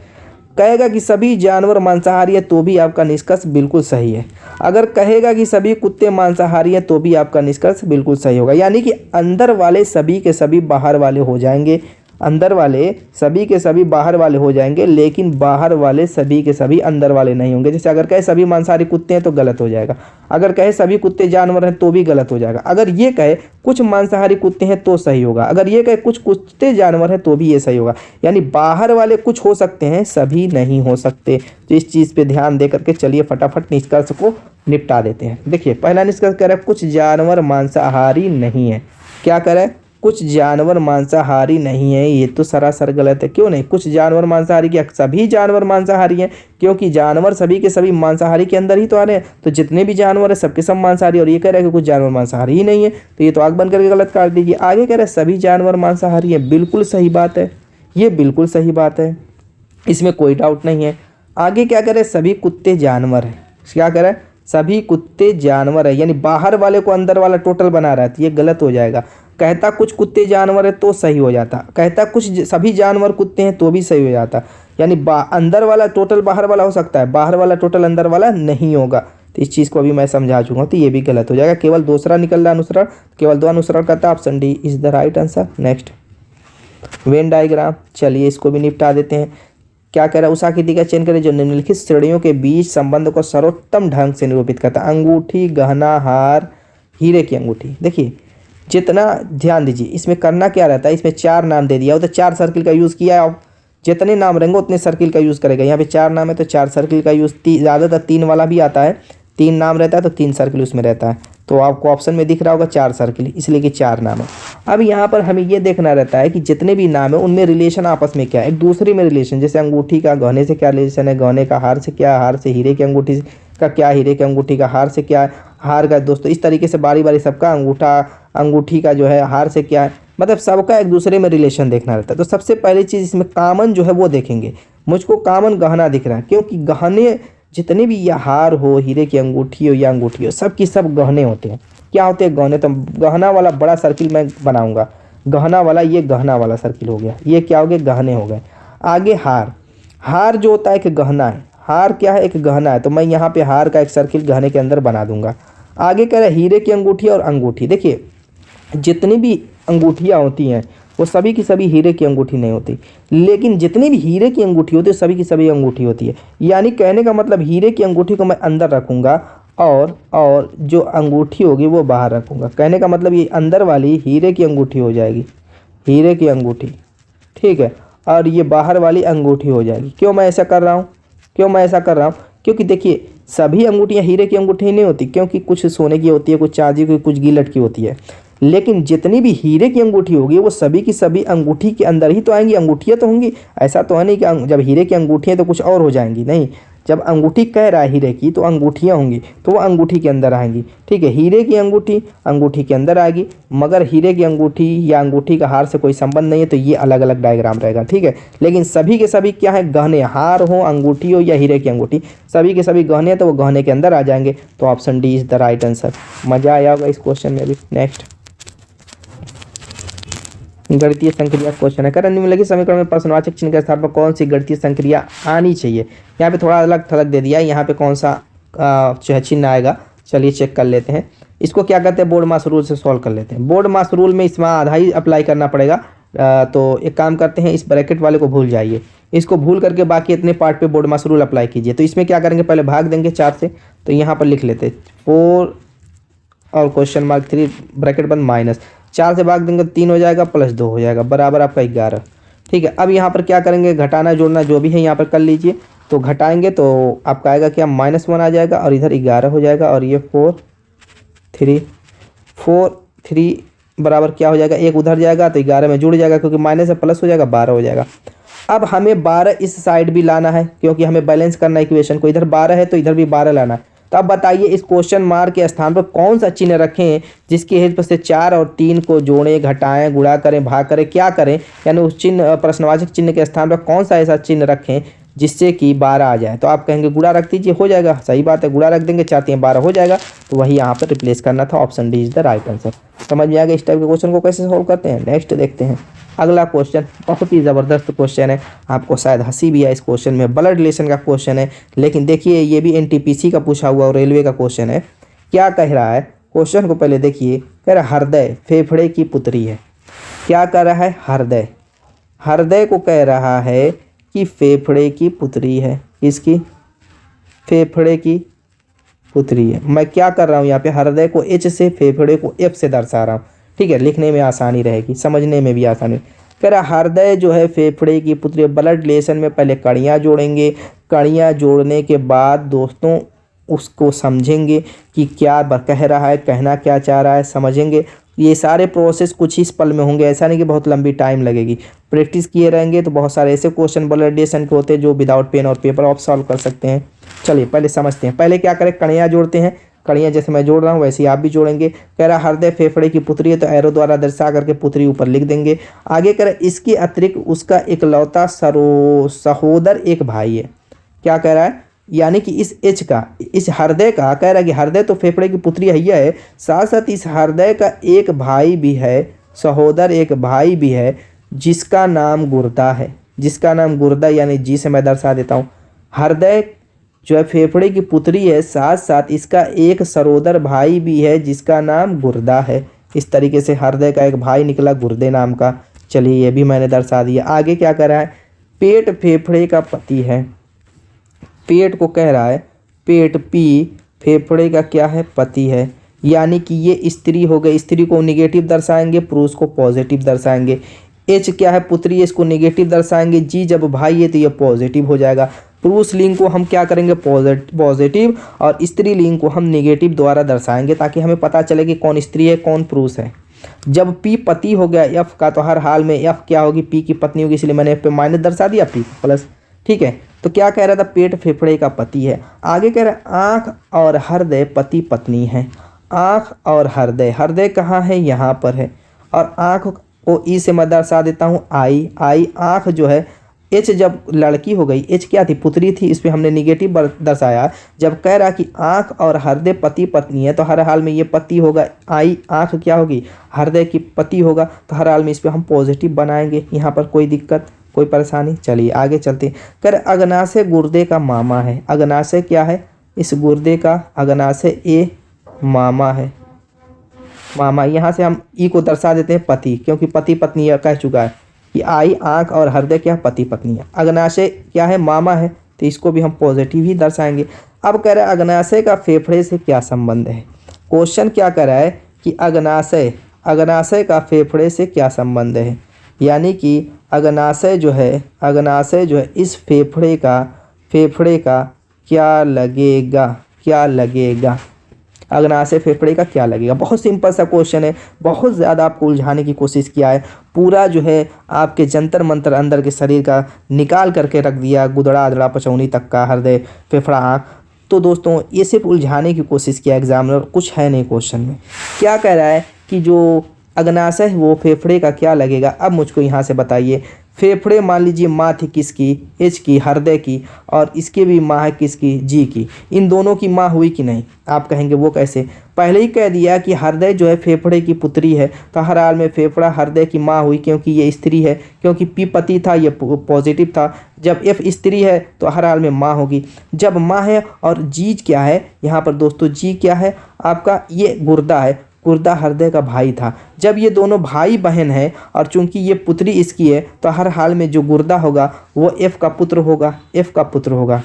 कहेगा कि सभी जानवर मांसाहारी है तो भी आपका निष्कर्ष बिल्कुल सही है। अगर कहेगा कि सभी कुत्ते मांसाहारी हैं तो भी आपका निष्कर्ष बिल्कुल सही होगा। यानी कि अंदर वाले सभी के सभी बाहर वाले हो जाएंगे, अंदर वाले सभी के सभी बाहर वाले हो जाएंगे, लेकिन बाहर वाले सभी के सभी अंदर वाले नहीं होंगे। जैसे अगर कहे सभी मांसाहारी कुत्ते हैं तो गलत हो जाएगा, अगर कहे सभी कुत्ते जानवर हैं तो भी गलत हो जाएगा। अगर ये कहे कुछ मांसाहारी कुत्ते हैं तो सही होगा, अगर ये कहे कुछ कुत्ते जानवर हैं तो भी ये सही होगा। यानी बाहर वाले कुछ हो सकते हैं, सभी नहीं हो सकते। तो इस चीज़ पे ध्यान दे करके चलिए फटाफट निष्कर्ष को निपटा देते हैं। देखिए पहला निष्कर्ष कह रहा है कुछ जानवर मांसाहारी नहीं है। क्या कह रहा है, कुछ जानवर मांसाहारी नहीं है। ये तो सरासर गलत है। क्यों नहीं, कुछ जानवर मांसाहारी, क्या सभी जानवर मांसाहारी हैं? क्योंकि जानवर सभी के सभी मांसाहारी के अंदर ही तो आ रहे हैं। तो जितने भी जानवर है सबके सब मांसाहारी, और ये कह रहा है कि कुछ जानवर मांसाहारी ही नहीं है, तो ये तो आग बंद करके गलत काट दीजिए। आगे कह रहा है सभी जानवर मांसाहारी है, बिल्कुल सही बात है, ये बिल्कुल सही बात है, इसमें कोई डाउट नहीं है। आगे क्या कह रहे हैं, सभी कुत्ते जानवर है। क्या कह रहा है, सभी कुत्ते जानवर है, यानी बाहर वाले को अंदर वाला टोटल बना रहा है, तो ये गलत हो जाएगा। कहता कुछ कुत्ते जानवर है तो सही हो जाता, कहता कुछ सभी जानवर कुत्ते हैं तो भी सही हो जाता। यानी अंदर वाला टोटल बाहर वाला हो सकता है, बाहर वाला टोटल अंदर वाला नहीं होगा। तो इस चीज़ को अभी मैं समझा चुका हूँ, तो ये भी गलत हो जाएगा। केवल दूसरा निकल रहा अनुसरण, केवल दो अनुसरण करता, option D is the right answer. Next Venn diagram, चलिए इसको भी निपटा देते हैं। क्या कह रहा है, उस आकृति का चयन करें जो निम्नलिखित श्रेणियों के बीच संबंध को सर्वोत्तम ढंग से निरूपित करता है। अंगूठी, गहना, हार, हीरे की अंगूठी। देखिए जितना ध्यान दीजिए, इसमें करना क्या रहता है, इसमें 4 नाम दे दिया हो तो 4 सर्किल का यूज़ किया है। आप जितने नाम रहेंगे उतने सर्किल का यूज़ करेगा। यहाँ पे 4 नाम है तो 4 सर्किल का यूज़, ज़्यादातर 3 वाला भी आता है, 3 नाम रहता है तो 3 सर्किल उसमें रहता है। तो आपको ऑप्शन में दिख रहा होगा 4 सर्किल, इसलिए कि 4 नाम है। अब यहाँ पर हमें ये देखना रहता है कि जितने भी नाम है उनमें रिलेशन आपस में क्या है, एक दूसरे में रिलेशन। जैसे अंगूठी का गहने से क्या रिलेशन है, गहने का हार से क्या, हार से हीरे की अंगूठी का क्या, हीरे की अंगूठी का हार से क्या है, हार का दोस्तों इस तरीके से बारी बारी सबका अंगूठी का जो है हार से क्या है, मतलब सबका एक दूसरे में रिलेशन देखना रहता है। तो सबसे पहली चीज़ इसमें कॉमन जो है वो देखेंगे। मुझको कॉमन गहना दिख रहा है, क्योंकि गहने जितने भी या हार हो, हीरे की अंगूठी हो या अंगूठी हो, सब की सब गहने होते हैं। क्या होते हैं, गहने। तो गहना वाला बड़ा सर्किल मैं बनाऊंगा, गहना वाला, ये गहना वाला सर्किल हो गया, ये क्या हो गया, गहने हो गए। आगे हार, हार जो होता है एक गहना है, हार क्या है, एक गहना है, तो मैं यहाँ पे हार का एक सर्किल गहने के अंदर बना दूंगा। आगे कह रहा है हीरे की अंगूठी और अंगूठी। देखिए जितनी भी अंगूठियाँ होती हैं वो सभी की सभी हीरे की अंगूठी नहीं होती, लेकिन जितनी भी हीरे की अंगूठी होती है सभी की सभी अंगूठी होती है। यानी कहने का मतलब हीरे की अंगूठी को मैं अंदर रखूँगा और जो अंगूठी होगी वो बाहर रखूँगा। कहने का मतलब ये अंदर वाली हीरे की अंगूठी हो जाएगी, हीरे की अंगूठी, ठीक है, और ये बाहर वाली अंगूठी हो जाएगी। क्यों मैं ऐसा कर रहा हूँ, क्योंकि देखिए सभी अंगूठियाँ हीरे की अंगूठी नहीं होती, क्योंकि कुछ सोने की होती है, कुछ चांदी की, कुछ गिलट की होती है। लेकिन जितनी भी हीरे की अंगूठी होगी वो सभी की सभी अंगूठी के अंदर ही तो आएंगी, अंगूठियाँ तो होंगी। ऐसा तो है नहीं कि जब हीरे की अंगूठियाँ तो कुछ और हो जाएंगी, नहीं। जब अंगूठी कह रहा है हीरे की तो अंगूठियाँ होंगी, तो वो अंगूठी के अंदर आएंगी। ठीक है, हीरे की अंगूठी अंगूठी के अंदर आएगी, मगर हीरे की अंगूठी या अंगूठी का हार से कोई संबंध नहीं है, तो ये अलग अलग डायग्राम रहेगा। ठीक है, लेकिन सभी के सभी क्या है, गहने, हार हो, अंगूठी हो या हीरे की अंगूठी, सभी के सभी गहने, तो वो गहने के अंदर आ जाएंगे। तो option D is the right answer. मजा आया होगा इस क्वेश्चन में भी। नेक्स्ट गणितीय संक्रिया क्वेश्चन है, करण निम्नलिखित समीकरण में प्रश्नवाचक चिन्ह के स्थान पर कौन सी गणितीय संक्रिया आनी चाहिए। यहाँ पे थोड़ा अलग थलग दे दिया, यहाँ पे कौन सा चिन्ह आएगा, चलिए चेक कर लेते हैं। इसको क्या कहते हैं, बोर्ड मास रूल से सॉल्व कर लेते हैं। बोर्ड मास रूल में इसमें आधा ही अप्लाई करना पड़ेगा। तो एक काम करते हैं, इस ब्रैकेट वाले को भूल जाइए, इसको भूल करके बाकी इतने पार्ट पे बोर्ड मास रूल अप्लाई कीजिए। तो इसमें क्या करेंगे, पहले भाग देंगे 4 से, तो यहाँ पर लिख लेते 4 और क्वेश्चन मार्क 3 ब्रैकेट बंद माइनस 4 से भाग देंगे 3 हो जाएगा, प्लस 2 हो जाएगा, बराबर आपका 11। ठीक है, अब यहाँ पर क्या करेंगे, घटाना जोड़ना जो भी है यहाँ पर कर लीजिए। तो घटाएंगे तो आपका आएगा क्या, -1 आ जाएगा और इधर 11 हो जाएगा, और ये 4 3 बराबर क्या हो जाएगा, 1 उधर जाएगा तो 11 में जुड़ जाएगा, क्योंकि माइनस से प्लस हो जाएगा, 12 हो जाएगा। अब हमें 12 इस साइड भी लाना है, क्योंकि हमें बैलेंस करना है इक्वेशन को, इधर 12 है तो इधर भी 12 लाना है। तो अब बताइए इस क्वेश्चन मार्क के स्थान पर कौन सा चिन्ह रखें जिसकी हेल्प से 4 और 3 को जोड़ें, घटाएं, गुणा करें, भाग करें, क्या करें, यानी उस चिन्ह प्रश्नवाचक चिन्ह के स्थान पर कौन सा ऐसा चिन्ह रखें जिससे कि 12 आ जाए। तो आप कहेंगे गुणा रख दीजिए, हो जाएगा, सही बात है, गुणा रख देंगे, 4 3 12 हो जाएगा। तो वही यहाँ पर रिप्लेस करना था, option D is the right answer. समझ में आ गया इस टाइप के क्वेश्चन को कैसे सॉल्व करते हैं। नेक्स्ट देखते हैं अगला क्वेश्चन, बहुत ही ज़बरदस्त क्वेश्चन है, आपको शायद हंसी भी है इस क्वेश्चन में। ब्लड रिलेशन का क्वेश्चन है, लेकिन देखिए ये भी एनटीपीसी का पूछा हुआ और रेलवे का क्वेश्चन है। क्या कह रहा है क्वेश्चन को पहले देखिए, कह रहा है हृदय फेफड़े की पुत्री है। क्या कह रहा है, हृदय, हृदय को कह रहा है कि फेफड़े की पुत्री है, इसकी फेफड़े की पुत्री है। मैं क्या कर रहा हूँ यहाँ पे, हृदय को H से, फेफड़े को F से दर्शा रहा हूँ। ठीक है, लिखने में आसानी रहेगी, समझने में भी आसानी। कह रहा हृदय जो है फेफड़े की पुत्री। ब्लड रिलेशन में पहले कड़ियाँ जोड़ेंगे, कड़ियाँ जोड़ने के बाद दोस्तों उसको समझेंगे कि क्या कह रहा है, कहना क्या चाह रहा है, समझेंगे। ये सारे प्रोसेस कुछ ही पल में होंगे, ऐसा नहीं कि बहुत लंबी टाइम लगेगी। प्रैक्टिस किए रहेंगे तो बहुत सारे ऐसे क्वेश्चन ब्लड रिलेशन के होते हैं जो विदाउट पेन और पेपर आप सॉल्व कर सकते हैं। चलिए पहले समझते हैं, पहले क्या करें, कड़ियाँ जोड़ते हैं। कड़ियाँ जैसे मैं जोड़ रहा हूँ वैसे ही आप भी जोड़ेंगे। कह रहा हृदय फेफड़े की पुत्री है, तो एरो द्वारा दर्शा करके पुत्री ऊपर लिख देंगे। आगे कह रहा इसके अतिरिक्त उसका इकलौता सहोदर एक भाई है। क्या कह रहा है, यानी कि इस H का, इस हृदय का, कह रहा है कि हृदय तो फेफड़े की पुत्री है, साथ साथ इस हृदय का एक भाई भी है, सहोदर एक भाई भी है, जिसका नाम गुर्दा है। जिसका नाम गुर्दा, यानी जी से मैं दर्शा देता हूँ, हृदय जो है फेफड़े की पुत्री है, साथ साथ इसका एक सहोदर भाई भी है जिसका नाम गुर्दा है। इस तरीके से हृदय का एक भाई निकला गुर्दे नाम का। चलिए ये भी मैंने दर्शा दिया। आगे क्या कर रहा है, पेट फेफड़े का पति है। पेट को कह रहा है, पेट पी फेफड़े का क्या है, पति है, यानी कि ये स्त्री हो गई। स्त्री को नेगेटिव दर्शाएंगे, पुरुष को पॉजिटिव दर्शाएंगे। H क्या है, पुत्री है, इसको नेगेटिव दर्शाएंगे। जी जब भाई है तो ये पॉजिटिव हो जाएगा। पुरुष लिंग को हम क्या करेंगे, पॉजिटिव, और स्त्री लिंग को हम नेगेटिव द्वारा दर्शाएंगे, ताकि हमें पता चले कि कौन स्त्री है कौन पुरुष है। जब P पति हो गया F का, तो हर हाल में F क्या होगी, P की पत्नी होगी, इसलिए मैंने F पे माइनस दर्शा दिया, P प्लस। ठीक है, तो क्या कह रहा था, पेट फेफड़े का पति है। आगे कह रहा है आँख और हृदय पति पत्नी है। आँख और हृदय, हृदय कहाँ है, यहाँ पर है, और आँख को ई से मैं दर्शा देता हूँ, आई। आँख जो है H जब लड़की हो गई, H क्या थी, पुत्री थी, इस पर हमने निगेटिव दर्शाया। जब कह रहा कि आँख और हृदय पति पत्नी है, तो हर हाल में ये पति होगा, आई आँख क्या होगी, हृदय की पति होगा, तो हर हाल में इस पर हम पॉजिटिव बनाएंगे। यहाँ पर कोई दिक्कत, कोई परेशानी। चलिए आगे चलते हैं। कर अग्नाशय गुर्दे का मामा है। अग्नाशय क्या है, इस गुर्दे का अग्नाशय ए मामा है, मामा। यहाँ से हम ई को दर्शा देते हैं पति, क्योंकि पति पत्नी कह चुका है कि आई आँख और हृदय क्या पति पत्नी है। अग्नाशय क्या है, मामा है, तो इसको भी हम पॉजिटिव ही दर्शाएंगे। अब कह रहा है अग्नाशय का फेफड़े से क्या संबंध है। क्वेश्चन क्या कह रहा है कि अग्नाशय का फेफड़े से क्या संबंध है, यानी कि अग्नाशय जो है इस फेफड़े का क्या लगेगा। अग्नाशय फेफड़े का क्या लगेगा। बहुत सिंपल सा क्वेश्चन है, बहुत ज़्यादा आपको उलझाने की कोशिश किया है, पूरा जो है आपके जंतर मंतर अंदर के शरीर का निकाल करके रख दिया, गुदड़ा अदड़ा पचौनी तक का, हृदय फेफड़ा आँख। तो दोस्तों ये सिर्फ उलझाने की कोशिश किया एग्जामिनर, कुछ है नहीं क्वेश्चन में। क्या कह रहा है कि जो अग्नाशय है वो फेफड़े का क्या लगेगा। अब मुझको यहाँ से बताइए, फेफड़े मान लीजिए माँ थी किसकी, एच की, हृदय की, और इसके भी माँ है किसकी, जी की। इन दोनों की माँ हुई कि नहीं। आप कहेंगे वो कैसे, पहले ही कह दिया कि हृदय जो है फेफड़े की पुत्री है, तो हर हाल में फेफड़ा हृदय की माँ हुई, क्योंकि ये स्त्री है, क्योंकि पी पति था, ये पॉजिटिव था। जब एफ स्त्री है तो हर हाल में माँ होगी। जब माँ है और जी क्या है यहाँ पर दोस्तों, जी क्या है आपका, ये गुर्दा है, गुर्दा हृदय का भाई था। जब ये दोनों भाई बहन हैं और चूंकि ये पुत्री इसकी है, तो हर हाल में जो गुर्दा होगा वो एफ का पुत्र होगा, एफ का पुत्र होगा।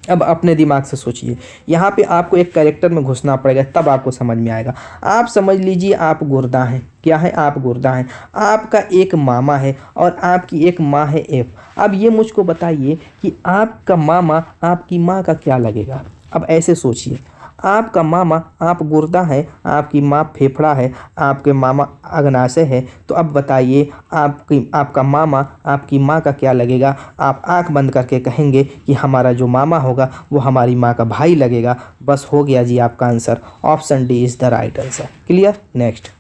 अब अपने दिमाग से सोचिए, यहाँ पे आपको एक कैरेक्टर में घुसना पड़ेगा, तब आपको समझ में आएगा। आप समझ लीजिए आप गुर्दा हैं, क्या है, आप गुर्दा हैं, आपका एक मामा है और आपकी एक माँ है एफ। अब ये मुझको बताइए कि आपका मामा आपकी माँ का क्या लगेगा। अब ऐसे सोचिए, आपका मामा, आप गुर्दा है, आपकी माँ फेफड़ा है, आपके मामा अग्नाशय है, तो अब बताइए आपका मामा आपकी माँ का क्या लगेगा। आप आंख बंद करके कहेंगे कि हमारा जो मामा होगा वो हमारी माँ का भाई लगेगा। बस हो गया जी आपका answer, option D is the right answer. Clear. Next.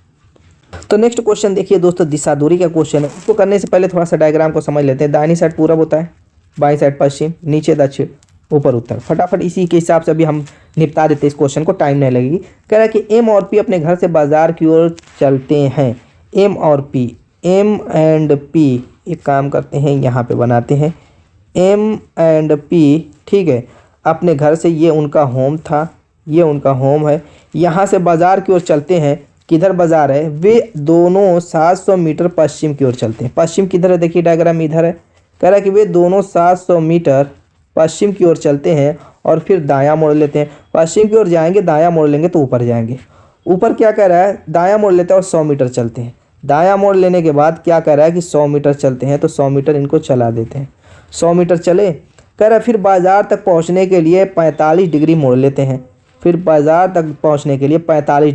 तो नेक्स्ट क्वेश्चन देखिए दोस्तों, दिशा दूरी का क्वेश्चन है। उसको करने से पहले थोड़ा सा डायग्राम को समझ लेते हैं। दाहिनी साइड पूरब होता है, बाईं साइड पश्चिम, नीचे दक्षिण, ऊपर उत्तर। फटाफट इसी के हिसाब से अभी हम निपटा देते इस क्वेश्चन को, टाइम नहीं लगेगी। कह रहा है कि एम और पी अपने घर से बाजार की ओर चलते हैं। एम और पी, एम एंड पी, एक काम करते हैं यहाँ पे बनाते हैं, एम एंड पी, ठीक है। अपने घर से, ये उनका होम था, ये उनका होम है, यहाँ से बाजार की ओर चलते हैं। किधर बाजार है, वे दोनों 700 मीटर पश्चिम की ओर चलते हैं। पश्चिम किधर है, देखिए डायग्राम इधर है। कह रहा है कि वे दोनों 700 मीटर पश्चिम की ओर चलते हैं और फिर दायां मोड़ लेते हैं। पश्चिम की ओर जाएंगे, दायां मोड़ लेंगे तो ऊपर जाएंगे। ऊपर क्या कह रहा है, दायां मोड़ लेते हैं और 100 मीटर चलते हैं। दायां मोड़ लेने के बाद क्या कह रहा है कि 100 मीटर चलते हैं, तो 100 मीटर इनको चला देते हैं। 100 मीटर चले, कह रहा है फिर बाजार तक पहुंचने के लिए 45 डिग्री मोड़ लेते हैं। फिर बाजार तक पहुंचने के लिए 45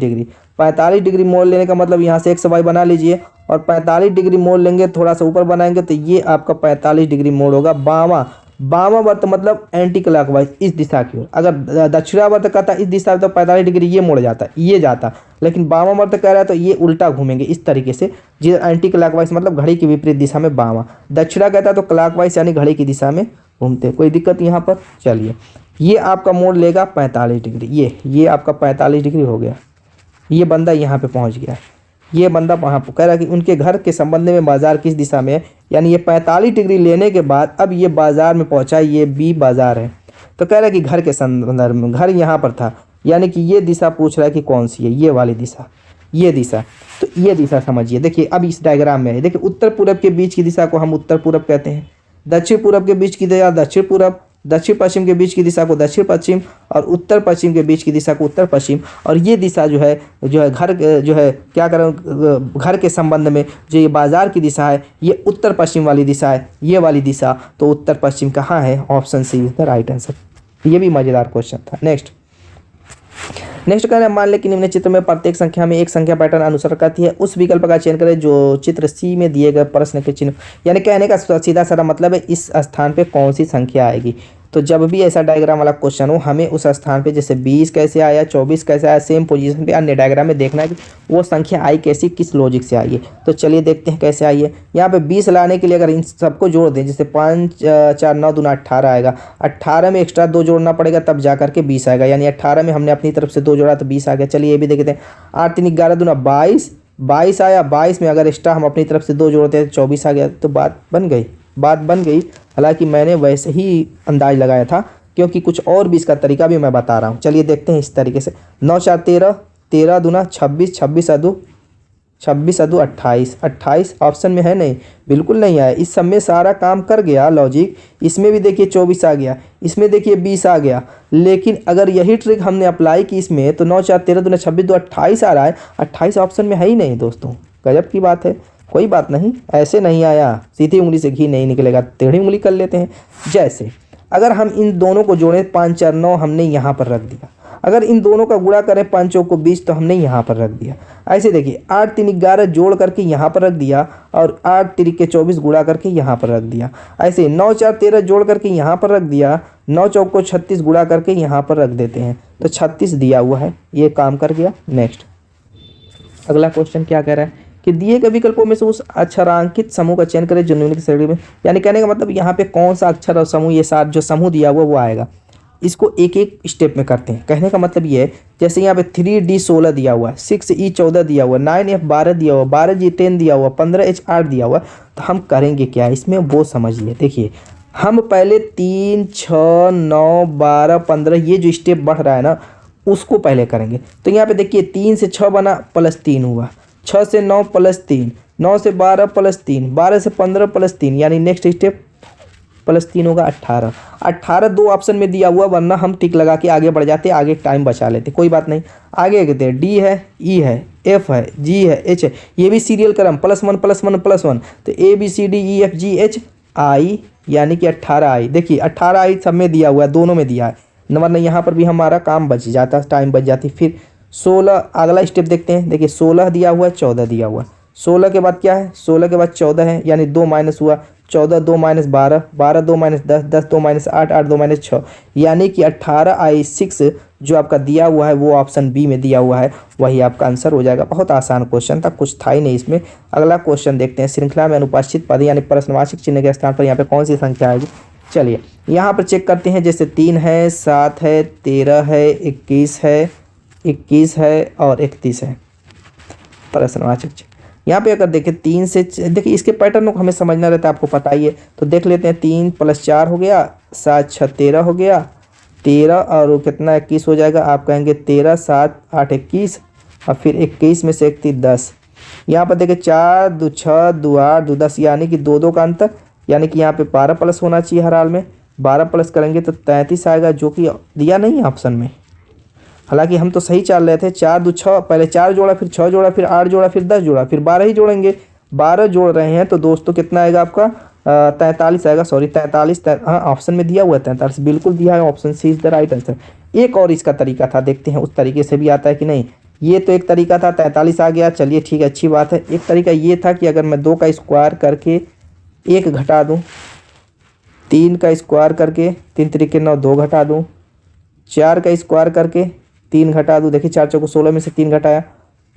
डिग्री मोड़ लेने का मतलब यहाँ से एक्स वाई बना लीजिए, और 45 डिग्री मोड़ लेंगे, थोड़ा सा ऊपर बनाएंगे तो ये आपका 45 डिग्री मोड़ होगा बामा। वामावर्त मतलब एंटी क्लॉकवाइज, इस दिशा की ओर। अगर दक्षिणावर्त कहता इस दिशा तो 45 डिग्री ये मुड़ जाता, ये जाता, लेकिन वामावर्त कह रहा है तो ये उल्टा घूमेंगे इस तरीके से। जी एंटी क्लॉकवाइज मतलब घड़ी की विपरीत दिशा में बामा। दक्षिणा कहता है तो क्लॉकवाइज यानी घड़ी की दिशा में घूमते। कोई दिक्कत यहाँ पर। चलिए, ये आपका मोड़ लेगा 45 डिग्री, ये आपका 45 डिग्री हो गया। ये बंदा यहाँ पे पहुँच गया, ये बंदा वहाँ पर कह रहा है कि उनके घर के संबंध में बाजार किस दिशा में है, यानी ये 45 डिग्री लेने के बाद अब ये बाजार में पहुँचा, ये बी बाजार है। तो कह रहा है कि घर के संदर्भ में, घर यहाँ पर था, यानी कि ये दिशा पूछ रहा है कि कौन सी है, ये वाली दिशा, ये दिशा। तो ये दिशा समझिए। देखिए अब इस डायग्राम में है, देखिए उत्तर पूरब के बीच की दिशा को हम उत्तर पूरब कहते हैं, दक्षिण पूरब के बीच की दिशा दक्षिण पूरब, दक्षिण पश्चिम के बीच की दिशा को दक्षिण पश्चिम, और उत्तर पश्चिम के बीच की दिशा को उत्तर पश्चिम। और ये दिशा जो है घर जो है क्या करें, घर के संबंध में जो ये बाजार की दिशा है ये उत्तर पश्चिम वाली दिशा है, ये वाली दिशा। तो उत्तर पश्चिम कहाँ है, option C is the right answer. ये भी मजेदार क्वेश्चन था। नेक्स्ट कह रहे हैं, मान लें कि निम्न चित्र में प्रत्येक संख्या में एक संख्या पैटर्न अनुसरण करती है, उस विकल्प का चयन करें जो चित्र सी में दिए गए प्रश्न के चिन्ह, यानी कहने का सीधा साधा मतलब है इस स्थान पे कौन सी संख्या आएगी। तो जब भी ऐसा डायग्राम वाला क्वेश्चन हो, हमें उस स्थान पे जैसे 20 कैसे आया, 24 कैसे आया, सेम पोजीशन पे अन्य डायग्राम में देखना है कि वो संख्या आई कैसी, किस लॉजिक से आई है। तो चलिए देखते हैं कैसे आई है। यहाँ पे 20 लाने के लिए अगर इन सबको जोड़ दें, जैसे 5 4 9 दूना 18 आएगा, 18 में एक्स्ट्रा 2 जोड़ना पड़ेगा तब जा करके 20 आएगा, यानी 18 में हमने अपनी तरफ से 2 जोड़ा तो 20 आ गया। चलिए ये भी देखते हैं, 8 3 11 दूना 22 आया, 22 में अगर एक्स्ट्रा हम अपनी तरफ से 2 जोड़ते हैं तो 24 आ गया। तो बात बन गई। हालांकि मैंने वैसे ही अंदाज लगाया था, क्योंकि कुछ और भी इसका तरीका भी मैं बता रहा हूँ। चलिए देखते हैं इस तरीके से। 9 4 13, 13 दूना 26, 26 अदू 28 ऑप्शन में है नहीं, बिल्कुल नहीं आया। इस सब में सारा काम कर गया लॉजिक। इसमें भी देखिए 24 आ गया, इसमें देखिए 20 आ गया, लेकिन अगर यही ट्रिक हमने अप्लाई की इसमें तो 9 4 13 दूना 26 2 28 आ रहा है। 28 ऑप्शन में है ही नहीं दोस्तों, गजब की बात है। कोई बात नहीं, ऐसे नहीं आया, सीधी उंगली से घी नहीं निकलेगा, टेढ़ी उंगली कर लेते हैं। जैसे अगर हम इन दोनों को जोड़ें, 5 4 9 हमने यहाँ पर रख दिया। अगर इन दोनों का गुणा करें 5 चौक को 20 तो हमने यहाँ पर रख दिया। ऐसे देखिए 8 3 11 जोड़ करके यहाँ पर रख दिया और 8 3 के 24 गुणा करके यहाँ पर रख दिया। ऐसे 9 4 13 जोड़ करके यहाँ पर रख दिया, 9 चौक को 36 गुणा करके यहाँ पर रख देते हैं तो 36 दिया हुआ है, ये काम कर गया। नेक्स्ट अगला क्वेश्चन क्या कह रहा है कि दिए गए विकल्पों में से उस अक्षरांकित समूह का चयन करें जो निम्नलिखित श्रेणी में, यानी कहने का मतलब यहाँ पे कौन सा अक्षर और समूह, ये सात जो समूह दिया हुआ वो आएगा। इसको एक एक स्टेप में करते हैं। कहने का मतलब ये है जैसे यहाँ पे 3D 16 दिया हुआ है, 6E 14 दिया हुआ, 9F 12 दिया हुआ, 12G 10 दिया हुआ, 15H 8 दिया हुआ, तो हम करेंगे क्या इसमें वो समझिए। देखिए हम पहले 3 6 9 12 15 ये जो स्टेप बढ़ रहा है ना उसको पहले करेंगे। तो यहाँ पे देखिए 3 से 6 बना +3 हुआ, 6 से 9 +3, 9 से 12 +3, 12 से 15 +3, यानी नेक्स्ट स्टेप +3 होगा 18। 18 दो ऑप्शन में दिया हुआ, वरना हम टिक लगा के आगे बढ़ जाते, आगे टाइम बचा लेते, कोई बात नहीं। आगे कहते हैं डी है, ई है, एफ है, जी है, एच है, ये भी सीरियल क्रम +1 +1 +1, तो ABCDEFGH आई यानी कि 18 आई। देखिए 18 आई सब में दिया हुआ है, दोनों में दिया है, वरना यहाँ पर भी हमारा काम बच जाता, टाइम बच जाती। फिर 16 अगला स्टेप देखते हैं। देखिए 16 दिया हुआ है, 14 दिया हुआ है, 16 के बाद क्या है, 16 के बाद 14 है, यानी 2 माइनस हुआ, 14 2 - 12, 12 2 - 10, 10 2 - 8, 8 2 - 6, यानी कि 18I6 जो आपका दिया हुआ है वो ऑप्शन बी में दिया हुआ है, वही आपका आंसर हो जाएगा। बहुत आसान क्वेश्चन था, कुछ था ही नहीं इसमें। अगला क्वेश्चन देखते हैं। श्रृंखला में अनुपस्थित पद यानी प्रश्नवाचक चिन्ह के स्थान पर यहाँ पे कौन सी संख्या आएगी। चलिए यहाँ पर चेक करते हैं। जैसे 3 है, 7 है, 13 है, 21 है और 31 है प्रश्नवाचक चिन्ह। यहाँ पे अगर देखें 3 से, देखिए इसके पैटर्न को हमें समझना रहता है, आपको पता ही है, तो देख लेते हैं। 3 + 4 हो गया, 7 6 13 हो गया, 13 और कितना 21 हो जाएगा। आप कहेंगे 13 7 8 21 और फिर 21 में से 31 10। यहाँ पर देखिए 4 2 6 2 8 2 10, यानी कि 2 2 का अंतर, यानी कि यहाँ पे 12 प्लस होना चाहिए हर हाल में। 12 प्लस करेंगे तो 33 आएगा, जो कि दिया नहीं है ऑप्शन में। हालांकि हम तो सही चल रहे थे। 4 2 6, पहले 4 जोड़ा, फिर 6 जोड़ा, फिर 8 जोड़ा, फिर 10 जोड़ा, फिर 12 ही जोड़ेंगे। 12 जोड़ रहे हैं तो दोस्तों कितना आएगा आपका 43 आएगा। सॉरी 43, हाँ ऑप्शन में दिया हुआ है 43, बिल्कुल दिया है, option C is the right answer. एक और इसका तरीका था, देखते हैं उस तरीके से भी आता है कि नहीं। ये तो एक तरीका था, 43 आ गया, चलिए ठीक है, अच्छी बात है। एक तरीका ये था कि अगर मैं 2 का स्क्वायर करके 1 घटा दूँ, 3 का स्क्वायर करके 3 तरीके 9 2 घटा दूँ, 4 का स्क्वायर करके 3 घटा दूँ, देखिए 4 चौको 16 में से 3 घटाया,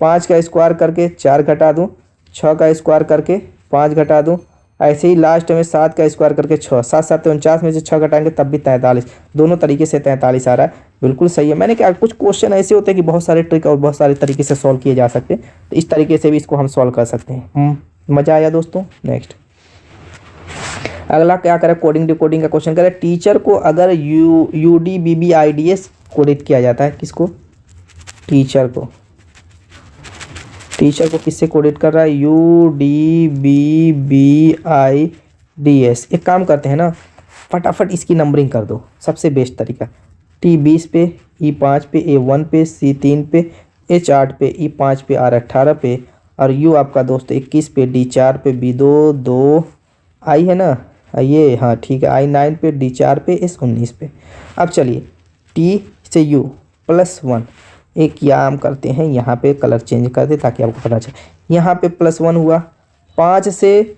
5 का स्क्वायर करके 4 घटा दूँ, 6 का स्क्वायर करके 5 घटा दूँ, ऐसे ही लास्ट में 7 का स्क्वायर करके 6, 7 7 49 में से 6 घटाएंगे तब भी 43। दोनों तरीके से 43 आ रहा है, बिल्कुल सही है। मैंने क्या, कुछ क्वेश्चन ऐसे होते हैं कि बहुत सारे ट्रिक और बहुत सारे तरीके से सॉल्व किए जा सकते हैं, तो इस तरीके से भी इसको हम सॉल्व कर सकते हैं। मज़ा आया दोस्तों। नेक्स्ट अगला क्या करें, कोडिंग डिकोडिंग का क्वेश्चन करें। टीचर को अगर UDBBIDS कोडित किया जाता है, किसको, टीचर को किससे कोडिट कर रहा है, UDBBIDS। एक काम करते हैं ना, फटाफट इसकी नंबरिंग कर दो, सबसे बेस्ट तरीका। T 20 पे, E 5 पे, A 1 पे, C 3 पे, H 8 पे, E 5 पे, R 18 पे और U आपका दोस्त 21 पे, D 4 पे, B 2 I है ना, ये हाँ ठीक है, I 9 पे, D 4 पे, S 19 पे। अब चलिए T से U +1 एक काम करते हैं, यहाँ पे कलर चेंज कर दे ताकि आपको पता चले। यहाँ पे +1 हुआ, 5 से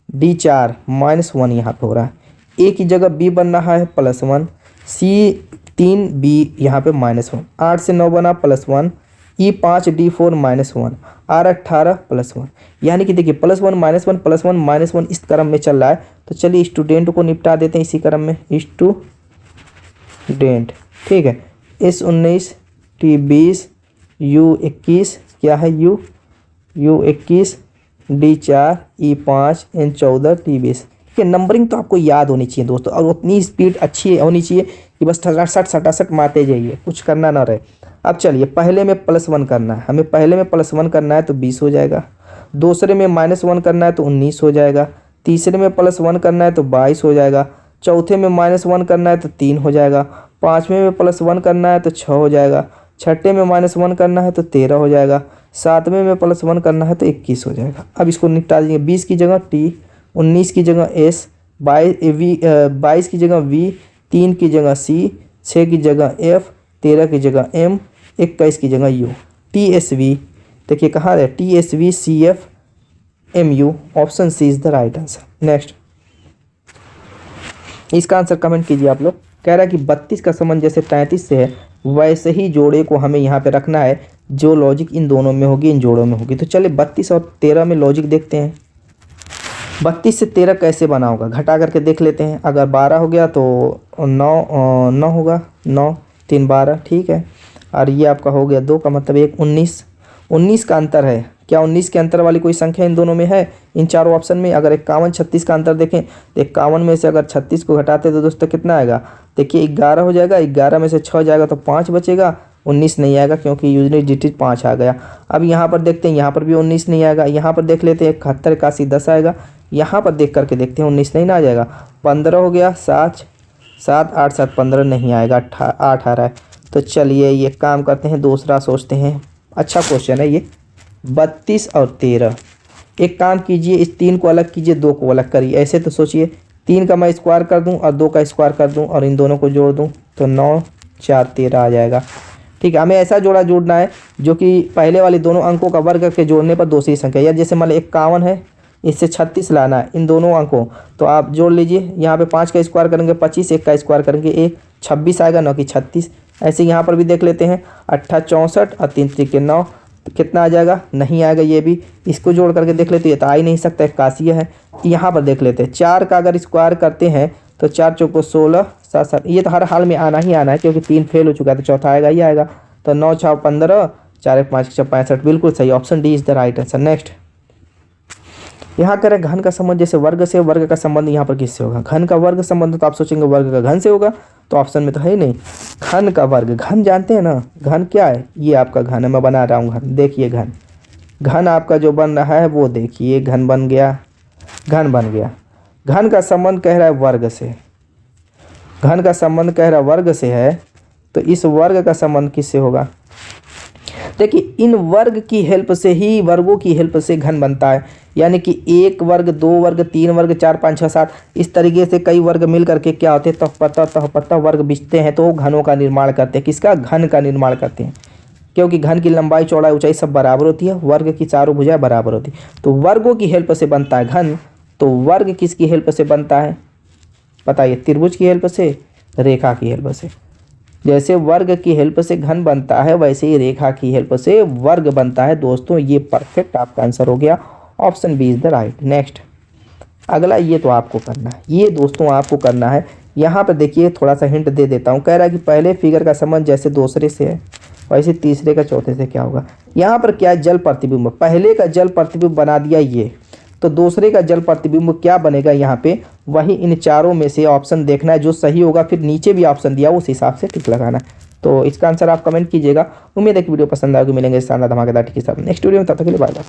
D 4 -1 यहाँ पे हो रहा है, A की जगह B बन रहा है +1, C 3 B यहाँ पे -1, 8 से 9 बना +1, E 5 D 4 -1, R 18 +1, यानी कि देखिए +1 -1 +1 -1 इस क्रम में चल रहा है। तो चलिए स्टूडेंट को निपटा देते हैं इसी क्रम में, स्टूडेंट ठीक है। S 19 T 20 U 21 क्या है, U 21 D 4 E 5 N 14 T 20। ठीक है, नंबरिंग तो आपको याद होनी चाहिए दोस्तों, और उतनी स्पीड अच्छी होनी चाहिए कि बस सटासट मारते जाइए, कुछ करना ना रहे। अब चलिए पहले में +1 करना है हमें, पहले में +1 करना है तो 20 हो जाएगा, दूसरे में -1 करना है तो 19 हो जाएगा, तीसरे में +1 करना है तो 22 हो जाएगा, चौथे में -1 करना है तो 3 हो जाएगा, पाँचवें में +1 करना है तो 6 हो जाएगा, छठे में -1 करना है तो 13 हो जाएगा, सातवें में +1 करना है तो 21 हो जाएगा। अब इसको निपटा देंगे। 20 की जगह T, 19 की जगह S, 22 की जगह V, 3 की जगह C, 6 की जगह F, 13 की जगह M, 21 की जगह U। TSV देखिए कहाँ है, TSV CF MU, option C is the right answer. Next, इसका आंसर कमेंट कीजिए आप लोग। कह रहा है कि 32 का संबंध जैसे 33 से है वैसे ही जोड़े को हमें यहाँ पे रखना है, जो लॉजिक इन दोनों में होगी इन जोड़ों में होगी। तो चलिए 32 और 13 में लॉजिक देखते हैं। 32 से 13 कैसे बना होगा, घटा करके देख लेते हैं। अगर 12 हो गया तो 9 होगा, 9 3 12, ठीक है। और ये आपका हो गया 2 का मतलब 1, 19 का अंतर है। क्या 19 के अंतर वाली कोई संख्या इन दोनों में है, इन चारों ऑप्शन में? अगर 51 36 का अंतर देखें तो 51 में से अगर 36 को घटाते तो दोस्तों कितना आएगा, देखिए 11 हो जाएगा। 11 में से 6 जाएगा तो 5 बचेगा, 19 नहीं आएगा क्योंकि यूनिट डिजिट 5 आ गया। अब यहाँ पर देखते हैं, यहाँ पर भी 19 नहीं आएगा। यहाँ पर देख लेते हैं 71 81 10 आएगा। यहाँ पर देख करके देखते हैं 19 नहीं ना आ जाएगा। 15 हो गया, 7 7 8 7 15 नहीं आएगा, 8 आ रहा है। तो चलिए ये काम करते हैं, दूसरा सोचते हैं। अच्छा क्वेश्चन है ये, 32 और 13। एक काम कीजिए, इस 3 को अलग कीजिए, 2 को अलग करिए। ऐसे तो सोचिए 3 का मैं स्क्वायर कर दूं और 2 का स्क्वायर कर दूं और इन दोनों को जोड़ दूं तो 9 4 13 आ जाएगा। ठीक है, हमें ऐसा जोड़ा जोड़ना है जो कि पहले वाले दोनों अंकों का वर्ग करके जोड़ने पर दूसरी संख्या, या जैसे मान लो 51 है, इससे 36 लाना है इन दोनों अंकों, तो आप जोड़ लीजिए। यहाँ पे 5 का स्क्वायर करेंगे 25, 1 का स्क्वायर करेंगे 1, 26 आएगा, 9 की 36। ऐसे यहाँ पर भी देख लेते हैं, 8 64 और 3 3 के 9, तो कितना आ जाएगा, नहीं आएगा ये भी। इसको जोड़ करके देख लेते, ये तो आ ही नहीं सकता, 81 है। यहाँ पर देख लेते हैं, 4 का अगर स्क्वायर करते हैं तो 4 चौको 16 7 7, ये तो हर हाल में आना ही आना है क्योंकि 3 फेल हो चुका है, तो चौथा आएगा ही आएगा। तो 9 6 15, 4 1 5 6 65, बिल्कुल सही, option D is the right answer. Next, यहाँ करें घन का संबंध जैसे वर्ग से, वर्ग का संबंध यहाँ पर किससे होगा, घन का वर्ग संबंध, तो आप सोचेंगे वर्ग का घन से होगा, तो ऑप्शन में तो है ही नहीं। घन का वर्ग, घन जानते हैं ना, घन क्या है, ये आपका घन है, मैं बना रहा हूँ घन, देखिए घन, घन आपका जो बन रहा है वो देखिए, घन बन गया, घन बन गया। घन का संबंध कह रहा है वर्ग से, घन का संबंध कह रहा है वर्ग से है, तो इस वर्ग का संबंध किससे होगा, देखिए इन वर्ग की हेल्प से ही, वर्गों की हेल्प से घन बनता है। यानी कि 1 वर्ग 2 वर्ग 3 वर्ग 4 5 6 7 इस तरीके से कई वर्ग मिल करके क्या होते हैं, तह वर्ग बिछते हैं, तो घनों का निर्माण करते हैं। किसका, घन का निर्माण करते हैं, क्योंकि घन की लंबाई चौड़ाई ऊंचाई सब बराबर होती है, वर्ग की चारों भुजाएं बराबर होती है, तो वर्गों की हेल्प से बनता है घन। तो वर्ग किसकी हेल्प से बनता है बताइए, त्रिभुज की हेल्प से, रेखा की हेल्प से। जैसे वर्ग की हेल्प से घन बनता है वैसे ही रेखा की हेल्प से वर्ग बनता है। दोस्तों ये परफेक्ट आपका आंसर हो गया, option B is the right. Next, अगला ये तो आपको करना है, ये दोस्तों आपको करना है। यहाँ पर देखिए थोड़ा सा हिंट दे देता हूँ, कह रहा है कि पहले फिगर का संबंध जैसे दूसरे से है वैसे तीसरे का चौथे से क्या होगा। यहाँ पर क्या है, जल प्रतिबिंब, पहले का जल प्रतिबिंब बना दिया ये, तो दूसरे का जल प्रतिबिंब क्या बनेगा यहाँ पे, वही इन चारों में से ऑप्शन देखना है जो सही होगा, फिर नीचे भी ऑप्शन दिया उस हिसाब से टिक लगाना है। तो इसका आंसर आप कमेंट कीजिएगा। उम्मीद है कि वीडियो पसंद आएगी, मिलेंगे शानदार धमाकेदार टिक के साथ नेक्स्ट वीडियो में, तब तक के लिए बाय बाय।